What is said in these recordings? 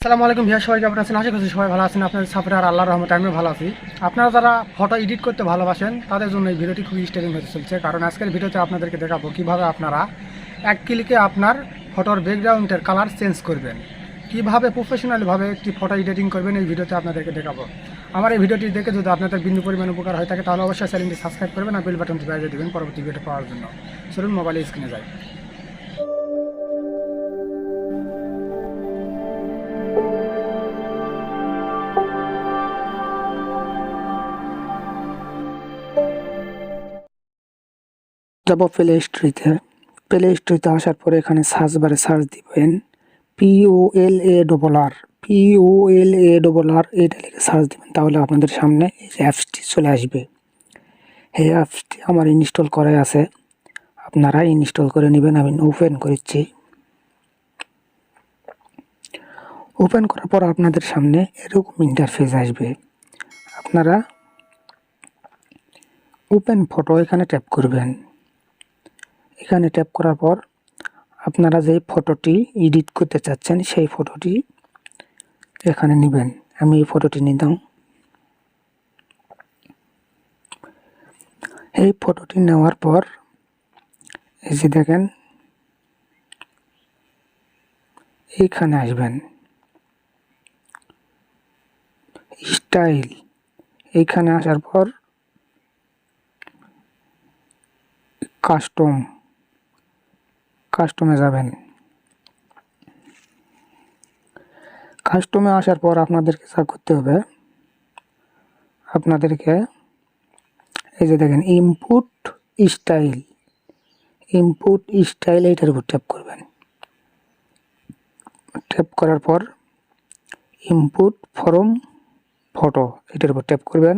আসসালামু আলাইকুম ভিউয়ার, সবাই কেমন আছেন? আশা করছি সবাই ভালো আছেন। আপনাদের সাপোর্টে আর আল্লাহর রহমতে আমিও ভালো আছি। আপনারা যারা ফটো এডিট করতে ভালোবাসেন তাদের জন্য এই ভিডিওটি খুবই স্টাইলিং হতে চলছে, কারণ আজকের ভিডিওতে আপনাদেরকে দেখাবো কীভাবে আপনারা এক ক্লিকে আপনার ফটোর ব্যাকগ্রাউন্ডের কালার চেঞ্জ করবেন, কীভাবে প্রফেশনালভাবে একটি ফটো এডিটিং করবেন এই ভিডিওতে আপনাদেরকে দেখাবো। আমার এই ভিডিওটি দেখে যদি আপনাদের বিন্দু পরিমাণ উপকার হয়ে থাকে তাহলে অবশ্যই চ্যানেলটি সাবস্ক্রাইব করবেন আর বেল বাটনটি বাজিয়ে দেবেন পরবর্তী ভিডিও পাওয়ার জন্য। চলুন মোবাইলে স্ক্রিনে যায়। যাব প্লে স্টোরিতে আসার পরে এখানে সার্চ বারে সার্চ দিবেন POLARR এটা লিখে সার্চ দিবেন, তাহলে আপনাদের সামনে এই অ্যাপসটি চলে আসবে। এই অ্যাপসটি আমার ইনস্টল করাই আছে, আপনারা ইনস্টল করে নেবেন। আমি ওপেন করেছি। ওপেন করার পর আপনাদের সামনে এরকম ইন্টারফেস আসবে। আপনারা ওপেন ফটো এখানে ট্যাপ করবেন। এখানে ট্যাপ করার পর আপনারা যে ফটোটি এডিট করতে চাচ্ছেন সেই ফটোটি এখানে নেবেন। আমি এই ফটোটি নিলাম। এই ফটোটি নেওয়ার পর এই যে দেখেন এইখানে আসবেন, স্টাইল। এইখানে আসার পর কাস্টমে যাবেন। কাস্টমে আসার পর আপনাদেরকে যা করতে হবে, আপনাদেরকে এই যে দেখেন ইনপুট স্টাইল এইটার উপর ট্যাপ করবেন। ট্যাপ করার পর ইনপুট ফরম ফটো এটার উপর ট্যাপ করবেন।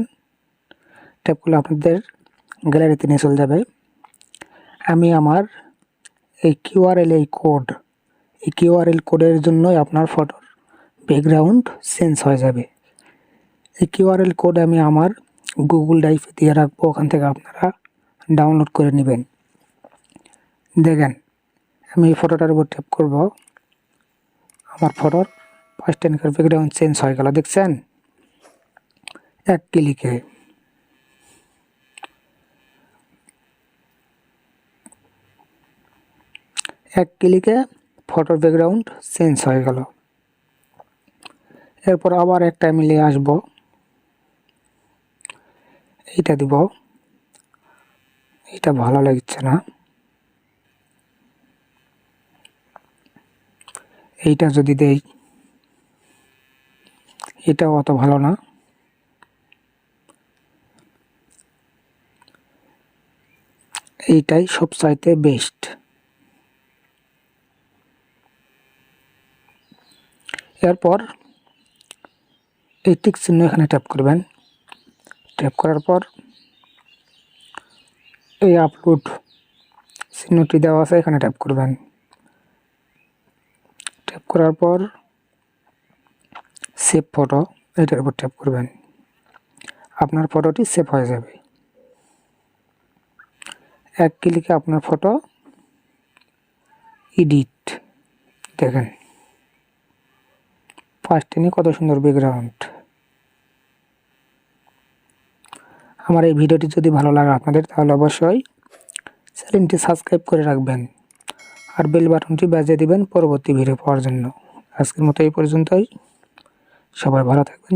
ট্যাপ করলে আপনাদের গ্যালারিতে নিয়ে চলে যাবে। আমি আমার এই কিউআরএল কোডের জন্যই আপনার ফটোর ব্যাকগ্রাউন্ড চেঞ্জ হয়ে যাবে। এই কিউআরএল কোড আমি আমার গুগল ড্রাইভে দিয়ে রাখবো, ওখান থেকে আপনারা ডাউনলোড করে নেবেন। দেখেন আমি এই ফটোটার উপর ট্যাপ করব, আমার ফটোর ফার্স্ট এনকার ব্যাকগ্রাউন্ড চেঞ্জ হয়ে গেল। দেখছেন এক ক্লিকে ফটোর ব্যাকগ্রাউন্ড চেঞ্জ হয়ে গেল। এরপর আবার একটা মিলে আসব, এইটা দিব। এটা ভালো লাগছে না, এইটা যদি দেই এটাও অত ভালো না। এইটাই সবচাইতে বেস্ট। এরপর এই টিক চিহ্ন এখানে ট্যাপ করবেন। ট্যাপ করার পর এই আপলোড চিহ্নটি দেওয়া আছে, এখানে ট্যাপ করবেন। ট্যাপ করার পর সেভ ফটো এটার উপর ট্যাপ করবেন। আপনার ফটোটি সেভ হয়ে যাবে। এক ক্লিকে আপনার ফটো এডিট। দেখেন ফার্স্টে নিয়ে কত সুন্দর ব্যাকগ্রাউন্ড। আমার এই ভিডিওটি যদি ভালো লাগে আপনাদের, তাহলে অবশ্যই চ্যানেলটি সাবস্ক্রাইব করে রাখবেন আর বেল বাটনটি বাজিয়ে দিবেন পরবর্তী ভিডিও পাওয়ার জন্য। আজকের মতো এই পর্যন্তই। সবাই ভালো থাকবেন।